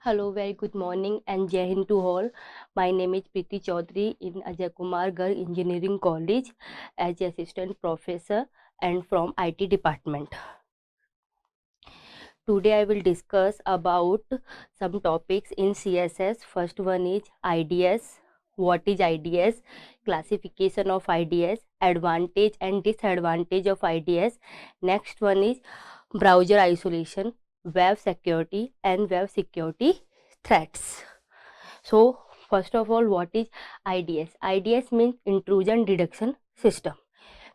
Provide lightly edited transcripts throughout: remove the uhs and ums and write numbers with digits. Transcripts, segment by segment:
Hello, very good morning and Jai Hind to all. My name is Preeti Chaudhary in Ajay Kumar Garg Engineering College as Assistant Professor and from IT Department. Today I will discuss about some topics in CSS. First one is IDS. What is IDS? Classification of IDS, advantage and disadvantage of IDS. Next one is browser isolation, web security and web security threats. So first of all, what is IDS? IDS means intrusion detection system.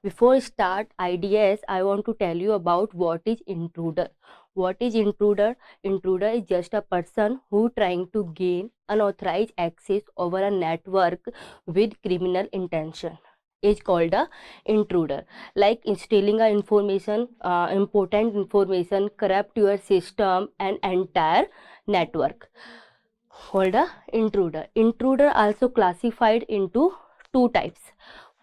Before start IDS, I want to tell you about what is intruder. What is intruder? Intruder is just a person who trying to gain unauthorized access over a network with criminal intention. Is called a intruder. Like stealing a information, important information, corrupt your system and entire network. Called a intruder. Intruder also classified into two types.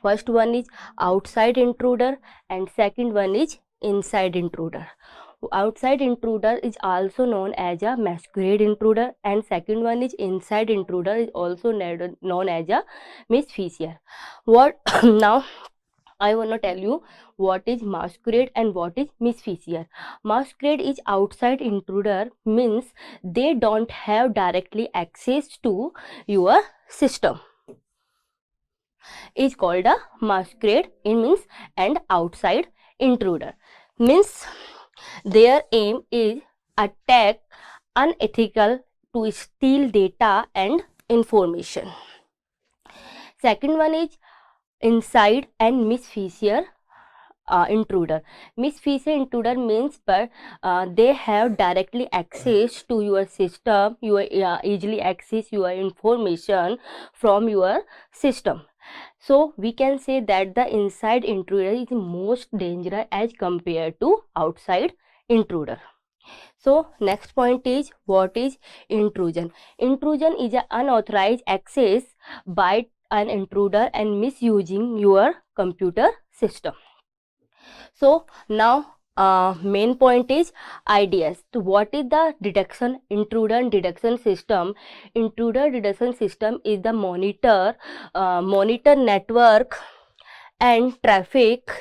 First one is outside intruder and second one is inside intruder. Outside intruder is also known as a masquerade intruder and second one is inside intruder is also known as a misfeature. What now I want to tell you what is masquerade and what is misfeature. Masquerade is outside intruder, means they don't have directly access to your system. Is called a masquerade. It means and outside intruder means their aim is attack unethical to steal data and information. Second one is inside and misfeature intruder. Misfeature intruder means but they have directly access to your system. You easily access your information from your system. So we can say that the inside intruder is most dangerous as compared to outside intruder. So next point is what is intrusion. Intrusion is an unauthorized access by an intruder and misusing your computer system. So now main point is IDS. So what is the detection intruder detection system? Intruder detection system is the monitor network and traffic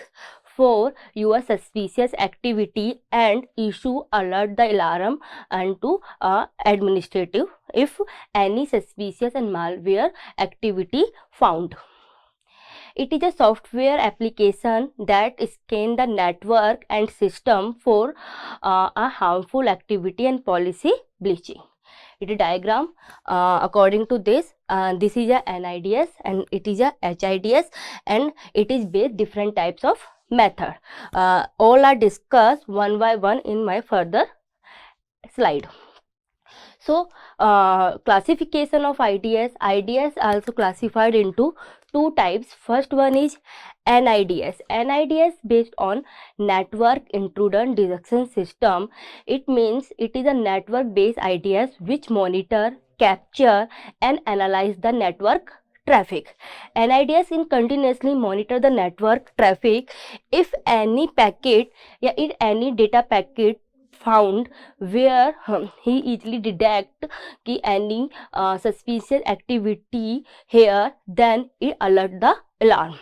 for your suspicious activity and issue alert the alarm and to administrative if any suspicious and malware activity found. It is a software application that scan the network and system for a harmful activity and policy breaching. It is a diagram according to this. This is a NIDS and it is a HIDS and it is based different types of method. All are discussed one by one in my further slide. So classification of IDS. IDS also classified into two types. First one is NIDS. NIDS based on network intruder detection system. It means it is a network based IDS which monitor, capture and analyze the network traffic. NIDS in continuously monitor the network traffic. If any packet if any data packet found where he easily detect ki any suspicious activity here, then it alert the alarm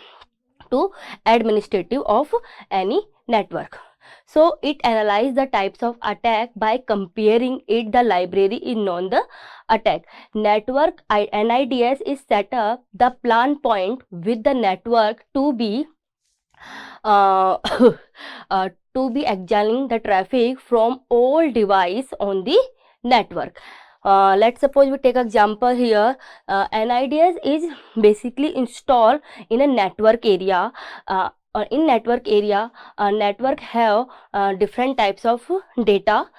to administrative of any network. So it analyze the types of attack by comparing it the library in on the attack. Network NIDS is set up the plan point with the network to be to be examining the traffic from all device on the network. Let's suppose we take example here. NIDS is basically installed in a network area. In network area, network have different types of data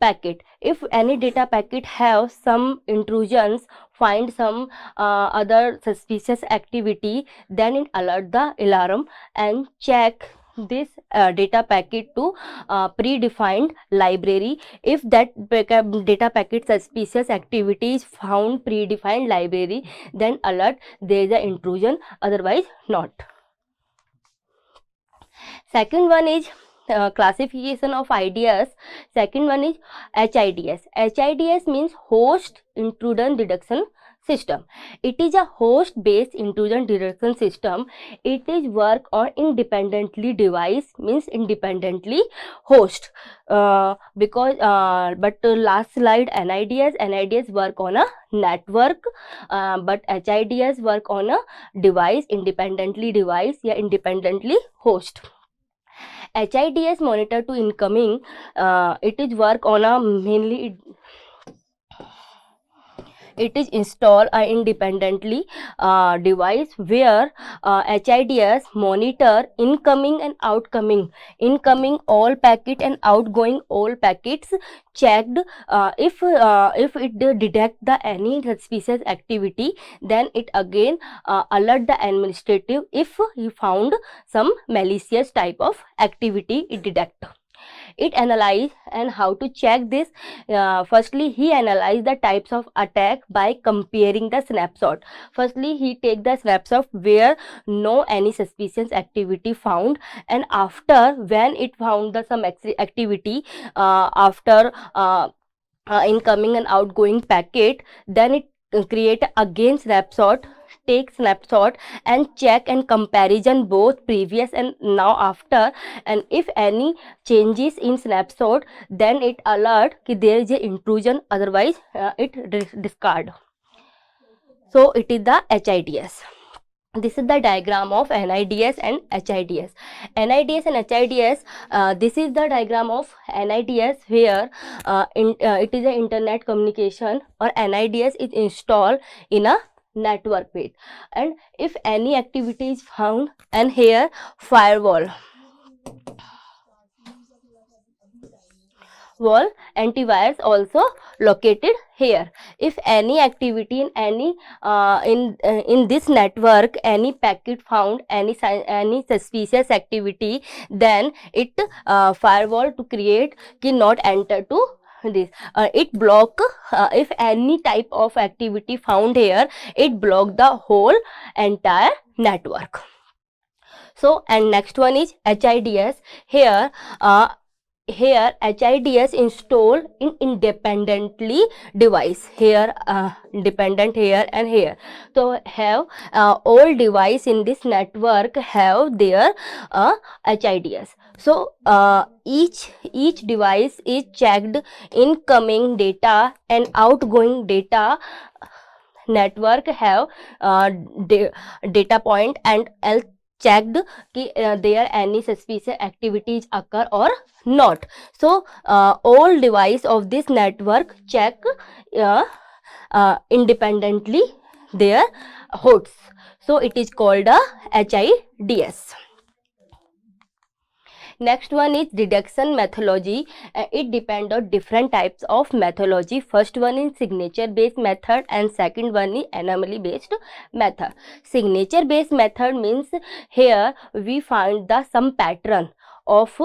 packet. If any data packet have some intrusions, find some other suspicious activity, then it alert the alarm and check this data packet to predefined library. If that data packet suspicious activity is found predefined library, then alert there is an intrusion, otherwise not. Second one is classification of ideas. Second one is HIDS. HIDS means host intrusion detection system. It is a host based intrusion detection system. It is work on independently device, means independently host, but last slide, NIDS work on a network, but HIDS work on a device, independently device या independently host. HIDS monitor to incoming, it is work on a mainly it is installed independently device where HIDS monitor incoming and outgoing, incoming all packet and outgoing all packets, checked if it detect the any suspicious activity, then it again alert the administrative if he found some malicious type of activity it detect. It analyze and how to check this. Firstly, he analyze the types of attack by comparing the snapshot. Firstly, he take the snapshot where no any suspicious activity found, and after when it found the some activity after incoming and outgoing packet, then it create again snapshot, take snapshot and check and comparison both previous and now after, and if any changes in snapshot, then it alert कि there is a intrusion, otherwise it discard. So it is the HIDS. This is the diagram of NIDS and HIDS. NIDS and HIDS, this is the diagram of NIDS where it is an internet communication, or NIDS is installed in a network page, and if any activity is found, and here firewall wall antivirus also located here. If any activity in any in this network, any packet found, any suspicious activity, then it firewall to create cannot enter to this. It block if any type of activity found here, it block the whole entire network. So, and next one is HIDS. Here HIDS install in independently device, here independent here and here. So have all device in this network have their HIDS. So each device is checked incoming data and outgoing data. Network have data point and else checked कि there any suspicious activities occur or not. So all device of this network check independently their hosts. So it is called a HIDS. Next one is detection methodology. It depends on different types of methodology. First one is signature based method and second one is anomaly based method. Signature based method means here we find the some pattern of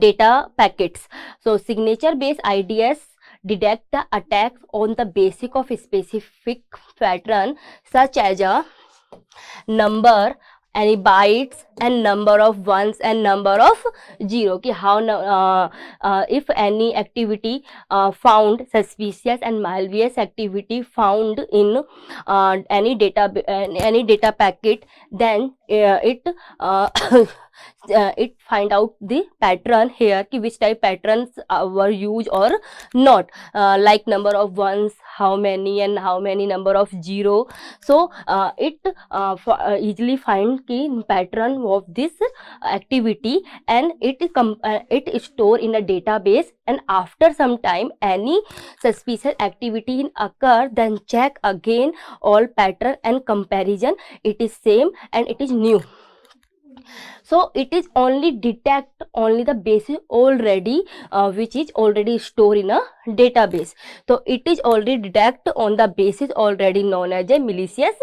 data packets. So signature based IDS detect the attacks on the basis of a specific pattern such as a number, any bytes and number of ones and number of zero, ki how if any activity found suspicious and malicious activity found in any data packet, then it find out the pattern here ki which type patterns were used or not, like number of ones, how many and how many number of zero. So it easily find ki pattern of this activity, and it store in a database, and after some time any suspicious activity occur, then check again all pattern and comparison, it is same and it is new. So it is only detect only the basis already which is already stored in a database. So it is already detect on the basis already known as a malicious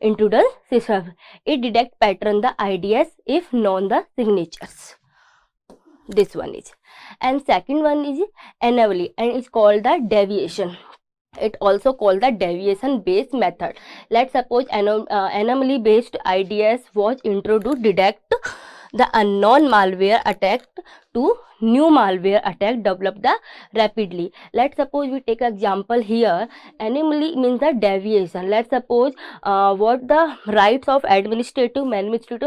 intrusion system. It detect pattern the IDS if known the signatures. This one is, and second one is anomaly, and it's called the deviation. It also called the deviation based method. Let's suppose anomaly based IDS was introduced detect the unknown malware attack to new malware attack develop the rapidly. Let's suppose we take example here. Anomaly means the deviation. Let's suppose what the rights of administrative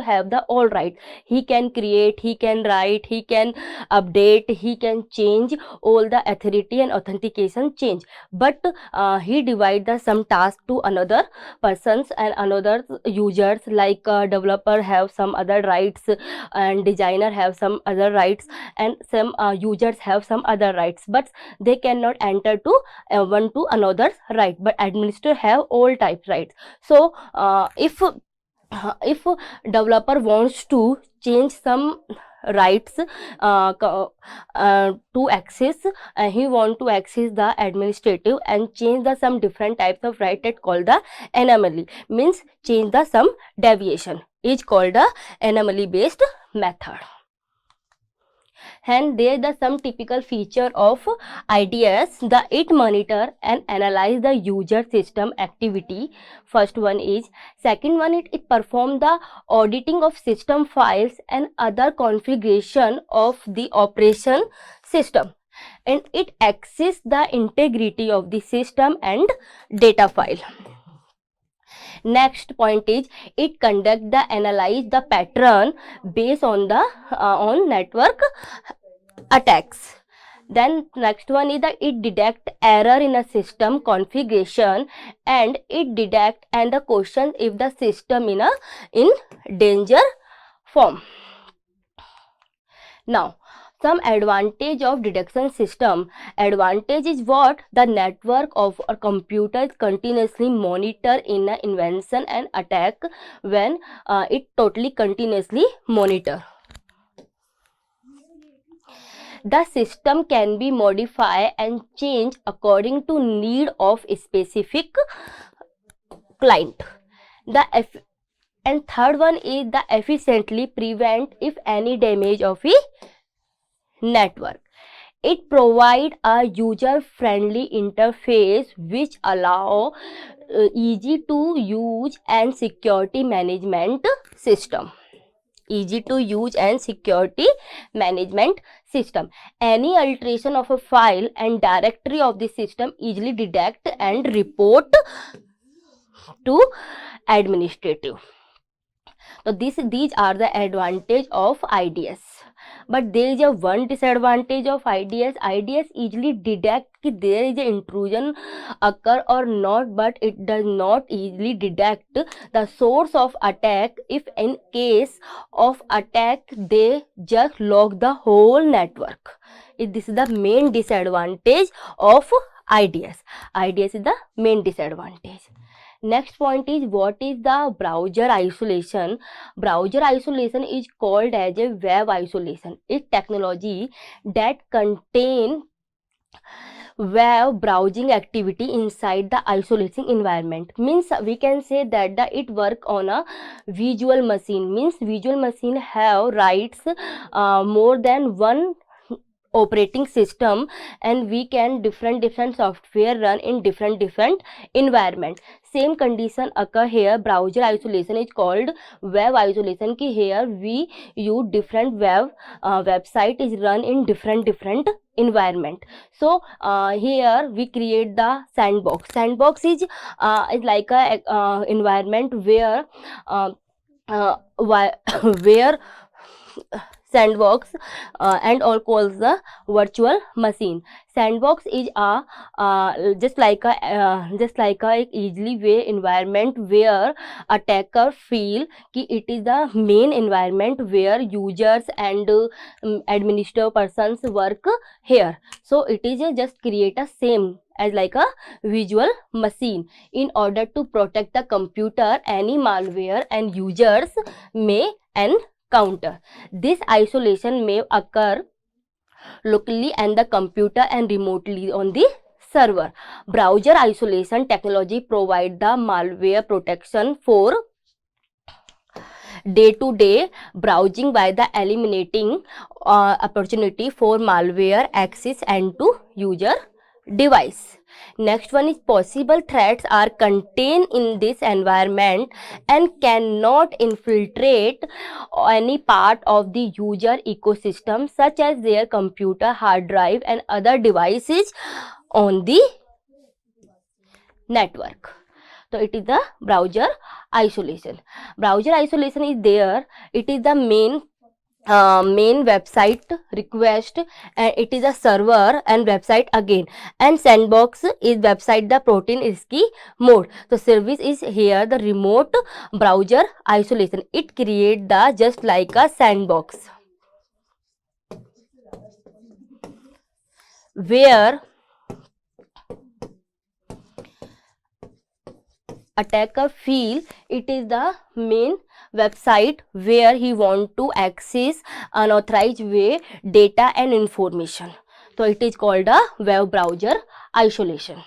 have the all right. He can create, he can write, he can update, he can change all the authority and authentication change, but he divide the some task to another persons and another users, like developer have some other rights and designer have some other rights and some users have some other rights, but they cannot enter to one to another's right, but administrator have all types rights. So if developer wants to change some rights to access, he want to access the administrative and change the some different types of right, that called the anomaly, means change the some deviation is called the anomaly based method. And there the some typical feature of IDS, the it monitor and analyze the user system activity. First one is. Second one, it perform the auditing of system files and other configuration of the operation system, and it access the integrity of the system and data file. Next point is, it conduct the analyze the pattern based on the on network attacks. Then next one is that it detect error in a system configuration, and it detect and the question if the system in danger form. Now, some advantage of detection system. Advantage is what? The network of a computer continuously monitor in a invention and attack when it totally continuously monitor. The system can be modified and changed according to need of a specific client. And third one is the efficiently prevent if any damage of a network. It provide a user-friendly interface which allow easy to use and security management system. Easy to use and security management system. Any alteration of a file and directory of the system easily detect and report to administrative. So these are the advantage of IDS. But there is a one disadvantage of IDS. IDS easily detect कि there is a intrusion occur or not, but it does not easily detect the source of attack. If in case of attack, they just log the whole network. This is the main disadvantage of IDS. IDS is the main disadvantage. Next point is, what is the browser isolation? Browser isolation is called as a web isolation. It's technology that contain web browsing activity inside the isolating environment. Means we can say that it work on a visual machine. Means visual machine have writes more than one operating system, and we can different software run in different environment. Same condition occur here. Browser isolation is called web isolation ki here we use different website is run in different environment. So here we create the sandbox. Sandbox is like a environment where where sandbox and all calls the virtual machine. Sandbox is just like a easily way environment where attacker feel कि it is the main environment where users and administrative persons work here. So it is just create a same as like a visual machine in order to protect the computer any malware and users may encounter. This isolation may occur locally and the computer and remotely on the server. Browser isolation technology provide the malware protection for day-to-day browsing by the eliminating opportunity for malware access and to user device. Next one is possible threats are contained in this environment and cannot infiltrate any part of the user ecosystem, such as their computer, hard drive, and other devices on the network. So it is the browser isolation. Browser isolation is there. It is the main website request, and it is a server and website again, and sandbox is website the protein risky mode. So service is here the remote browser isolation. It create the just like a sandbox where attacker feel it is the main website where he want to access unauthorized way data and information. So it is called a web browser isolation.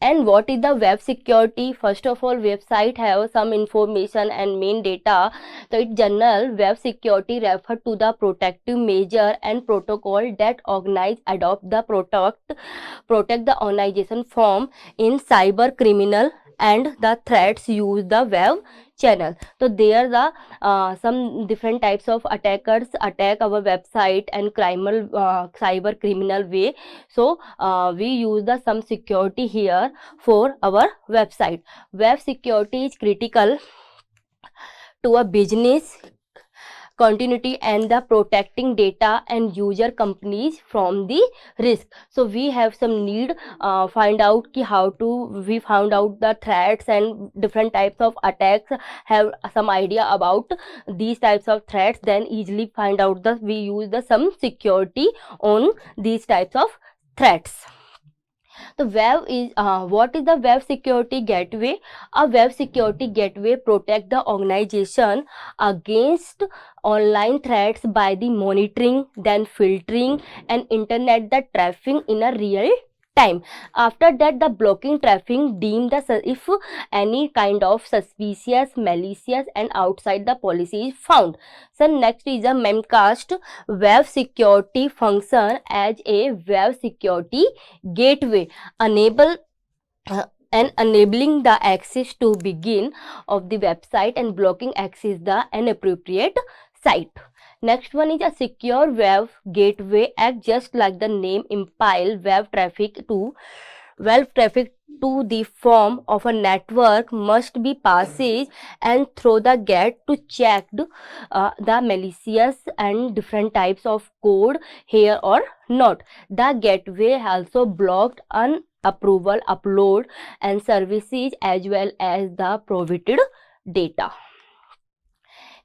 And what is the web security? First of all, website have some information and main data. So in general, web security refer to the protective measure and protocol that organize adopt the protect the organization from in cyber criminal and the threats use the web channel. So there the some different types of attackers attack our website and criminal cyber criminal way. So we use the some security here for our website. Web security is critical to a business continuity and the protecting data and user companies from the risk. So we have some need find out ki how to we found out the threats and different types of attacks, have some idea about these types of threats, then easily find out the we use the some security on these types of threats. The web is what is the web security gateway? A web security gateway protect the organization against online threats by the monitoring, then filtering and internet the traffic in a real time. After that, the blocking traffic deem the if any kind of suspicious, malicious and outside the policy is found. So next is a Memcached web security function as a web security gateway enable and enabling the access to begin of the website and blocking access the inappropriate site. Next one is a secure web gateway act just like the name impile web traffic to the form of a network must be passed and through the gate to check the malicious and different types of code here or not. The gateway also blocked unapproval upload and services as well as the provided data.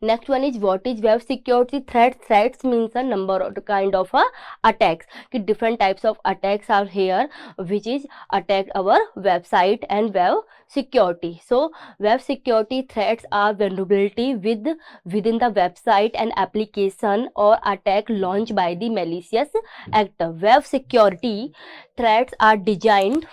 Next one is what is web security threat? Threats means a number of kind of attacks. Different types of attacks are here, which is attack our website and web security. So web security threats are vulnerability within the website and application or attack launched by the malicious actor. Web security threats are designed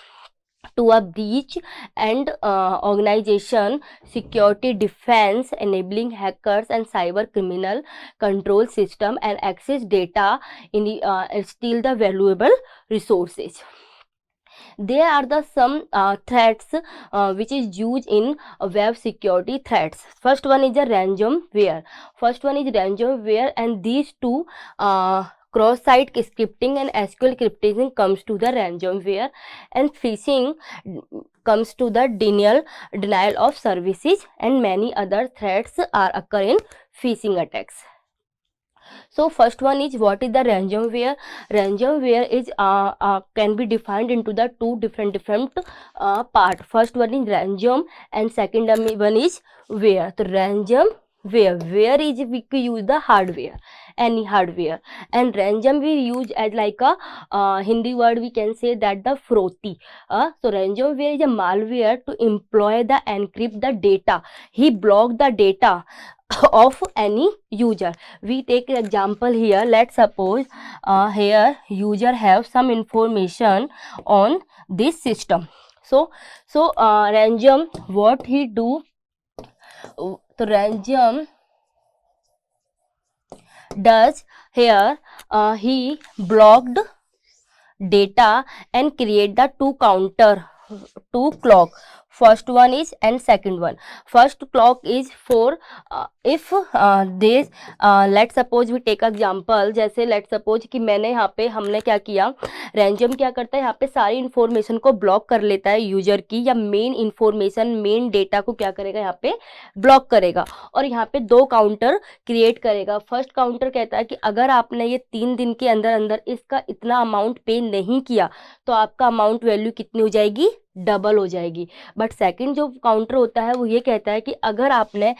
to a breach and organization security defense, enabling hackers and cyber criminal control system and access data in the steal the valuable resources. There are the some threats which is used in web security threats. First one is a ransomware. And these two cross-site scripting and SQL cryptation comes to the ransomware, and phishing comes to the denial of services, and many other threats are occur in phishing attacks. So first one is what is the ransomware? Ransomware is can be defined into the two different part. First one is ransom and second one is where. So ransom where is we use the hardware, any hardware, and ransom we use as like a Hindi word we can say that the frothy. So ransomware is a malware to employ the encrypt the data. He block the data of any user. We take example here. Let's suppose here user have some information on this system. So ransom what he do? So ransom does here he blocked data and create the two counter, two clock. First one is and second one. First clock is for if this let's suppose we take example, जैसे let's suppose कि मैंने यहाँ पे हमने क्या किया, random क्या करता है यहाँ पे सारी इन्फॉर्मेशन को ब्लॉक कर लेता है यूजर की, या मेन इन्फॉर्मेशन मेन डेटा को क्या करेगा यहाँ पे ब्लॉक करेगा, और यहाँ पे दो काउंटर क्रिएट करेगा। फर्स्ट काउंटर कहता है कि अगर आपने ये 3 दिन के अंदर अंदर इसका इतना अमाउंट पे नहीं किया तो आपका अमाउंट वैल्यू कितनी हो जाएगी, डबल हो जाएगी। बट सेकंड जो काउंटर होता है वो ये कहता है कि अगर आपने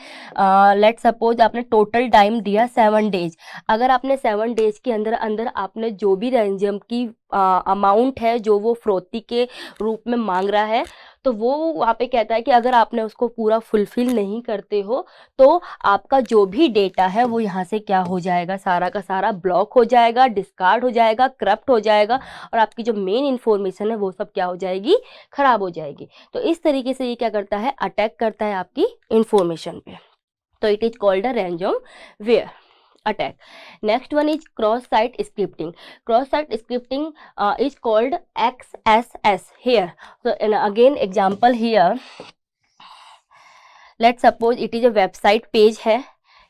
लेट सपोज आपने टोटल टाइम दिया 7 डेज, अगर आपने 7 डेज के अंदर अंदर आपने जो भी रैंडम की अमाउंट है जो वो फ्रोती के रूप में मांग रहा है, तो वो वहाँ पे कहता है कि अगर आपने उसको पूरा फुलफिल नहीं करते हो तो आपका जो भी डेटा है वो यहाँ से क्या हो जाएगा, सारा का सारा ब्लॉक हो जाएगा, डिस्कार्ड हो जाएगा, करप्ट हो जाएगा, और आपकी जो मेन इन्फॉर्मेशन है वो सब क्या हो जाएगी, खराब हो जाएगी। तो इस तरीके से ये क्या करता है, अटैक करता है आपकी इंफॉर्मेशन पे। तो it is called a ransomware attack. Next one is cross-site scripting. Cross-site scripting is called XSS here. So and again example here, let's suppose it is a website page है,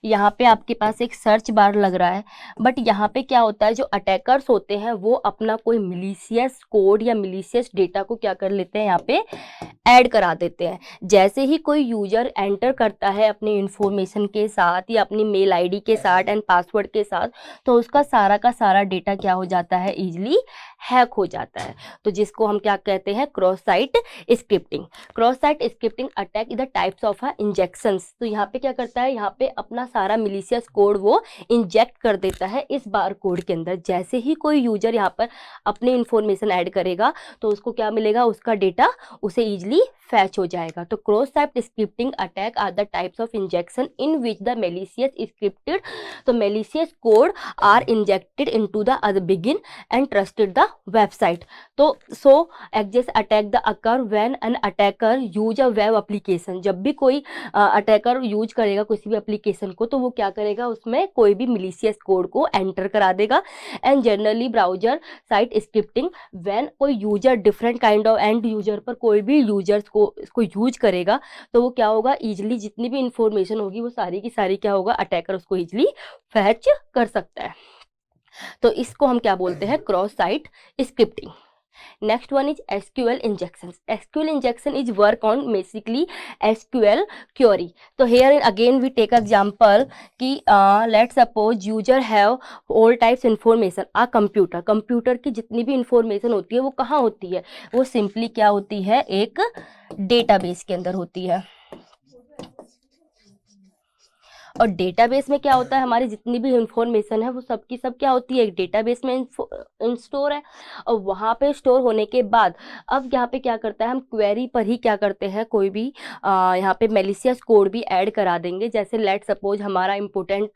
यहाँ पे आपके पास एक सर्च बार लग रहा है, but यहाँ पे क्या होता है, जो अटैकर्स होते हैं वो अपना कोई मिलीशियस कोड या मिलीशियस डेटा को क्या कर लेते हैं, यहाँ पे ऐड करा देते हैं। जैसे ही कोई यूजर एंटर करता है अपनी इंफॉर्मेशन के साथ या अपनी मेल आईडी के साथ एंड पासवर्ड के साथ, तो उसका सारा का सारा डेटा क्या हो जाता है, इजीली हैक हो जाता है। तो जिसको हम क्या कहते हैं, cross site scripting. Cross site scripting attack is the types of injections. तो यहाँ पे क्या करता है, यहाँ पे अपना सारा मिलीशियस कोड वो इंजेक्ट कर देता है इस बार कोड के अंदर। जैसे ही कोई यूजर यहाँ पर अपनी इंफॉर्मेशन ऐड करेगा तो उसको क्या मिलेगा, उसका डेटा उसे इजीली फैच हो जाएगा। तो cross site scripting attack are the types of injection in which the malicious scripted, तो malicious code are injected into the other benign and trusted the website. तो so exist attack the occur when an attacker use a web application. जब भी कोई attacker use करेगा किसी भी application को, तो वो क्या करेगा, उसमें कोई भी मिलीशियस कोड को एंटर करा देगा। And generally browser site scripting when कोई user different kind of and user पर कोई भी यूजर्स को इसको यूज करेगा, तो वो क्या होगा, इजीली जितनी भी इंफॉर्मेशन होगी वो सारी की सारी क्या होगा, अटैकर उसको इजीली फैच कर सकता है। तो इसको हम क्या बोलते हैं, cross site scripting. Next one is SQL injections. SQL injection is work on basically SQL query. So here again we take example कि let's suppose user have all types information. A computer की जितनी भी information होती है वो कहाँ होती है, वो simply क्या होती है, एक database के अंदर होती है। और डेटाबेस में क्या होता है, हमारी जितनी भी इंफॉर्मेशन है वो सब की सब क्या होती है, एक डेटाबेस में स्टोर है। और वहाँ पे स्टोर होने के बाद अब यहाँ पे क्या करता है, हम क्वेरी पर ही क्या करते हैं, कोई भी यहाँ पे मेलिशियस कोड भी ऐड करा देंगे। जैसे लेट सपोज हमारा इम्पोर्टेंट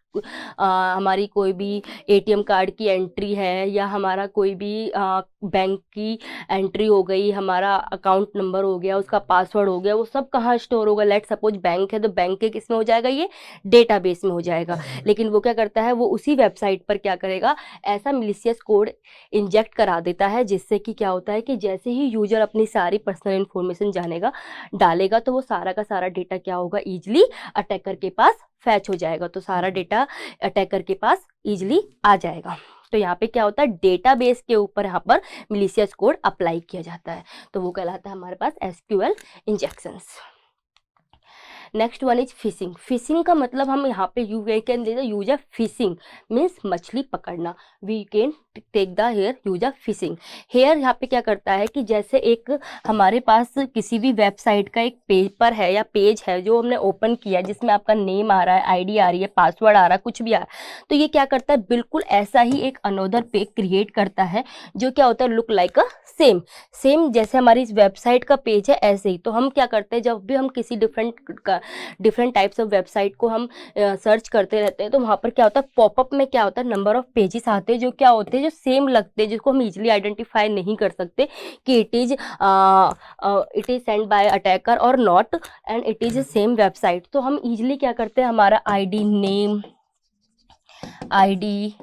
हमारी कोई भी एटीएम कार्ड की एंट्री है, या हमारा कोई भी बैंक की एंट्री हो गई, हमारा अकाउंट नंबर हो गया, उसका पासवर्ड हो गया, वो सब कहाँ स्टोर होगा, लेट सपोज बैंक है तो बैंक के किस में हो जाएगा, ये डेटाबेस में हो जाएगा। लेकिन वो क्या करता है, वो उसी वेबसाइट पर क्या करेगा, ऐसा मिलीशियस कोड इंजेक्ट करा देता है, जिससे कि क्या होता है कि जैसे ही यूजर अपनी सारी पर्सनल इन्फॉर्मेशन डालेगा तो वो सारा का सारा डेटा क्या होगा, इजीली अटैकर के पास फैच हो जाएगा। तो सारा डेटा अटैकर के पास इजीली आ जाएगा। तो यहाँ पे क्या होता है, डेटाबेस के ऊपर यहाँ पर मिलीशियस कोड अप्लाई किया जाता है, तो वो कहलाता है हमारे पास SQL injections. Next one is phishing. Phishing का मतलब हम यहाँ पे can use a phishing means मछली पकड़ना। We can take the here use a phishing. Here यहाँ पे क्या करता है कि जैसे एक हमारे पास किसी भी वेबसाइट का एक पेपर है या पेज है जो हमने ओपन किया, जिसमें आपका नेम आ रहा है, आईडी आ रही है, पासवर्ड आ रहा है, कुछ भी आ रहा है, तो ये क्या करता है, बिल्कुल ऐसा ही एक अनदर पेज क्रिएट करता है जो क्या होता है, लुक लाइक अ सेम जैसे हमारी इस वेबसाइट का पेज है ऐसे ही। तो हम क्या करते हैं, जब भी हम किसी डिफरेंट टाइप्स ऑफ वेबसाइट को हम सर्च करते रहते हैं, तो वहाँ पर क्या होता है, पॉपअप में क्या होता है, नंबर ऑफ पेजेस आते हैं जो क्या होते हैं, जो सेम लगते हैं, जिसको हम इजीली आइडेंटिफाई नहीं कर सकते कि it is send by attacker और not, and it is same website. तो हम इजीली क्या करते हैं, हमारा आईडी, नेम, आईडी,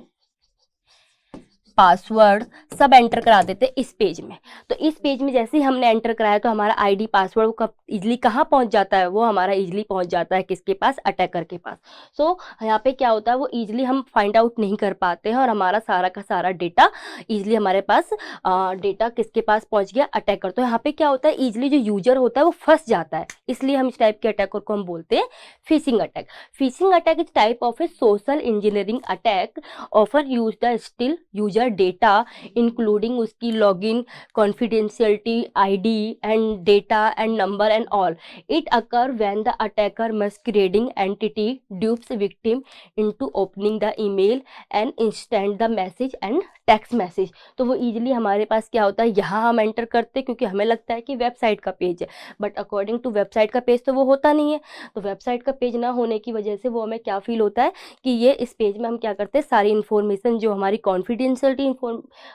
पासवर्ड सब एंटर करा देते हैं इस पेज में। तो इस पेज में जैसे ही हमने एंटर कराया तो हमारा आईडी पासवर्ड कब इजीली कहाँ पहुंच जाता है, वो हमारा इजीली पहुंच जाता है किसके पास, अटैकर के पास। सो यहाँ पे क्या होता है, वो इजीली हम फाइंड आउट नहीं कर पाते हैं और हमारा सारा का सारा डेटा इजीली हमारे पास डेटा किसके पास पहुंच गया, अटैकर। तो यहाँ पे क्या होता है, इजीली जो यूजर होता है वो फंस जाता है, इसलिए हम इस टाइप के अटैकर को हम बोलते हैं phishing attack. Phishing attack is type of a social engineering attack offer use the still user data including उसकी login, confidentiality, ID and data and number and all. It occur when the attacker masquerading entity dupes victim into opening the email and instant the message and text message। तो वो easily हमारे पास क्या होता है, यहाँ हम enter करते हैं क्योंकि हमें लगता है कि वेबसाइट का पेज है, बट अकॉर्डिंग टू वेबसाइट का पेज तो वो होता नहीं है। तो वेबसाइट का पेज ना होने की वजह से वो हमें क्या फील होता है कि ये इस पेज में हम क्या करते हैं, सारी इन्फॉर्मेशन जो हमारी कॉन्फिडेंशियलिटी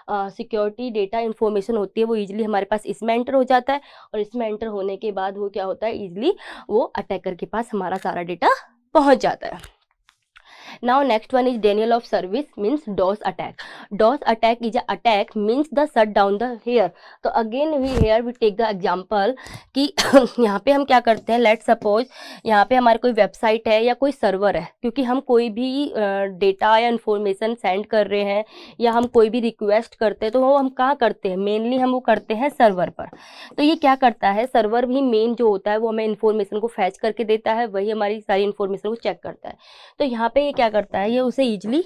सिक्योरिटी डेटा इन्फॉर्मेशन होती है वो इजीली हमारे पास इसमें एंटर हो जाता है, और इसमें एंटर होने के बाद वो क्या होता है, इजीली वो अटैकर के पास हमारा सारा डेटा पहुंच जाता है। Now next one is denial of service means DOS attack. DOS attack is a attack means the shut down the here. तो again we take the example कि यहाँ पे हम क्या करते हैं, लेट सपोज यहाँ पे हमारे कोई वेबसाइट है या कोई सर्वर है, क्योंकि हम कोई भी डेटा या इन्फॉर्मेशन सेंड कर रहे हैं या हम कोई भी रिक्वेस्ट करते हैं तो वो हम कहाँ करते हैं, मेनली हम वो करते हैं सर्वर पर। तो ये क्या करता है, सर्वर भी मेन जो होता है वो हमें इन्फॉर्मेशन को फैच करके देता है, वही हमारी सारी इन्फॉर्मेशन को चेक करता है। तो यहाँ पे ये क्या करता है, ये उसे इजीली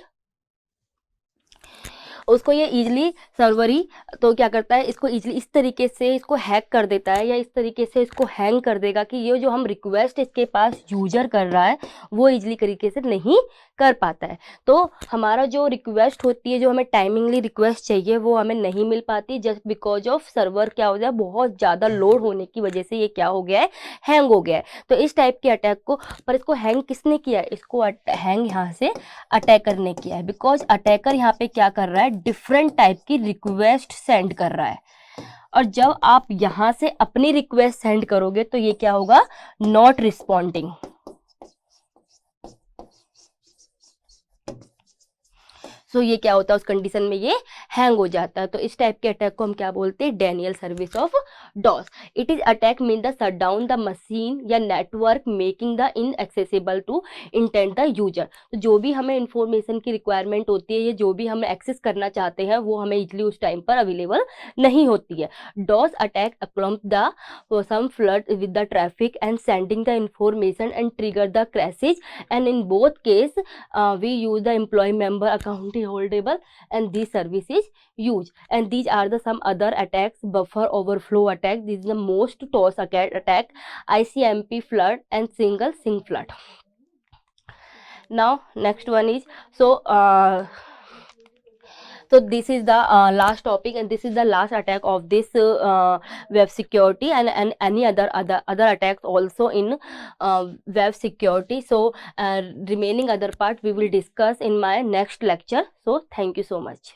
सर्वरी तो क्या करता है, इसको इजीली इस तरीके से इसको हैक कर देता है या इस तरीके से इसको हैंग कर देगा कि ये जो हम रिक्वेस्ट इसके पास यूजर कर रहा है वो इजीली तरीके से नहीं कर पाता है। तो हमारा जो रिक्वेस्ट होती है, जो हमें टाइमिंगली रिक्वेस्ट चाहिए वो हमें नहीं मिल पाती, जस्ट बिकॉज ऑफ सर्वर क्या हो जाए, बहुत ज़्यादा लोड होने की वजह से ये क्या हो गया है, हैंग हो गया है। तो इस टाइप के अटैक को, पर इसको हैंग किसने किया है, इसको हैंग यहाँ से अटैकर ने किया है, बिकॉज अटैकर यहाँ पे क्या कर रहा है, डिफरेंट टाइप की रिक्वेस्ट सेंड कर रहा है। और जब आप यहाँ से अपनी रिक्वेस्ट सेंड करोगे तो ये क्या होगा, नॉट रिस्पॉन्डिंग। सो ये क्या होता है, उस कंडीशन में ये हैंग हो जाता है। तो इस टाइप के अटैक को हम क्या बोलते हैं, denial service of DoS. It is attack mean the shut down the machine या network making the inaccessible to intent the user. तो जो भी हमें इंफॉर्मेशन की रिक्वायरमेंट होती है या जो भी हम एक्सेस करना चाहते हैं वो हमें इजीली उस टाइम पर अवेलेबल नहीं होती है। DoS attack across the some flood with the traffic and sending the information and trigger the crashes, and in both case we use the employ member account holdable and these service is used, and these are the some other attacks, buffer overflow attack, this is the most DOS attack, ICMP flood and single sync flood. Now next one is so this is the last topic, and this is the last attack of this web security, and any other attacks also in web security. So remaining other part we will discuss in my next lecture. So thank you so much.